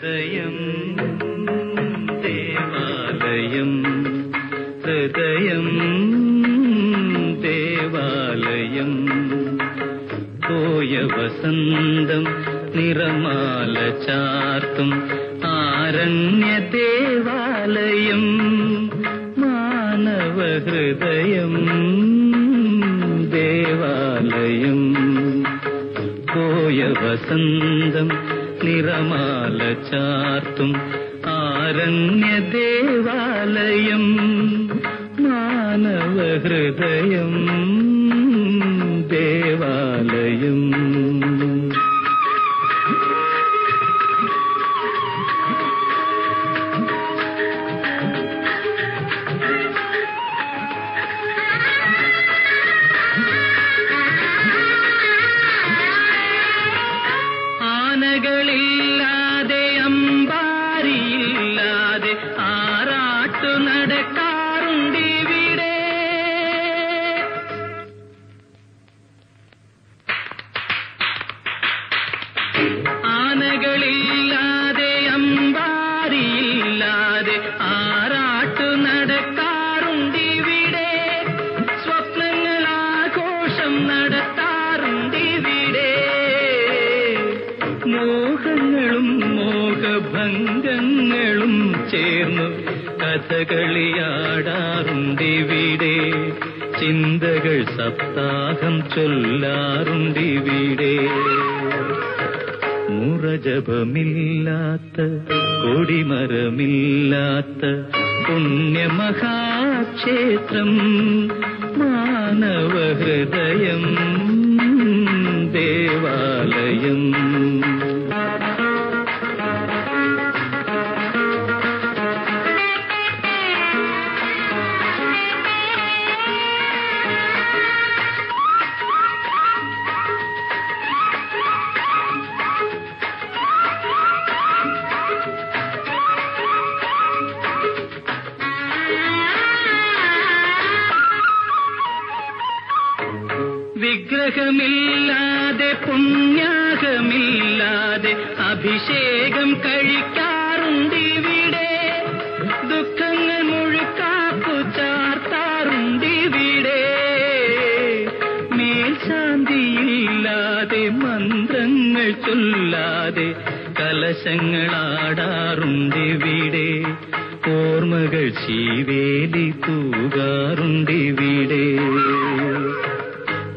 ഹൃദയം ദേവാലയം, ഹൃദയം ദേവാലയം. പോയ വസന്തം നിറമാല ചാർത്തും ആരണ്യ ദേവാലയം. മാനവ ഹൃദയം ദേവാലയം. പോയ വസന്തം നിറമാല ചാർത്തും ആരണ്യ ദേവാലയം. മാനവ ഹൃദയം ദേവാലയം. ആനകളില്ലാതെ അമ്പാരിയില്ലാതെ ആറാട്ടു നടക്കാറുണ്ടിവിടെ. ആനകളില്ലാതെ അമ്പാരിയില്ലാതെ ആറാട്ടു നടക്കാറുണ്ടിവിടെ. സ്വപ്നങ്ങളാഘോഷം നടത്താറുണ്ടിവിടെ. മോഹങ്ങളും മോഹഭംഗങ്ങളും ചേർന്നു കഥകളിയാടാറുണ്ടിവിടെ. ചിന്തകൾ സപ്താഹം ചൊല്ലാറുണ്ടിവിടെ. മുറജപമില്ലാത്ത കൊടിമരമില്ലാത്ത പുണ്യമഹാക്ഷേത്രം. മാനവ ഹൃദയം ദേവാലയം. വിഗ്രഹമില്ലാതെ പുണ്യാഹമില്ലാതെ അഭിഷേകം കഴിക്കാറുണ്ടിവിടെ. ദുഃഖങ്ങൾ മുഴുക്കാപ്പു ചാർത്താറുണ്ടിവിടെ. മേൽശാന്തിയില്ലാതെ മന്ത്രങ്ങൾ ചൊല്ലാതെ കലശങ്ങളാടാറുണ്ടിവിടെ. ഓർമ്മകൾ ശീവേലി തൂകാറുണ്ടിവിടെ.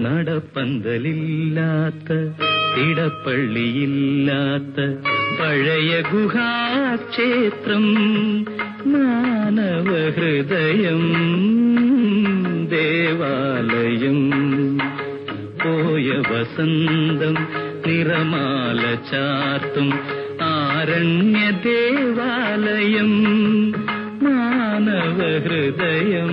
നടപ്പന്തലില്ലാത്ത ഇടപ്പള്ളിയില്ലാത്ത പഴയ ഗുഹാക്ഷേത്രം. മാനവ ഹൃദയം ദേവാലയം. പോയ വസന്തം നിറമാല ചാർത്തും ആരണ്യ ദേവാലയം. മാനവ ഹൃദയം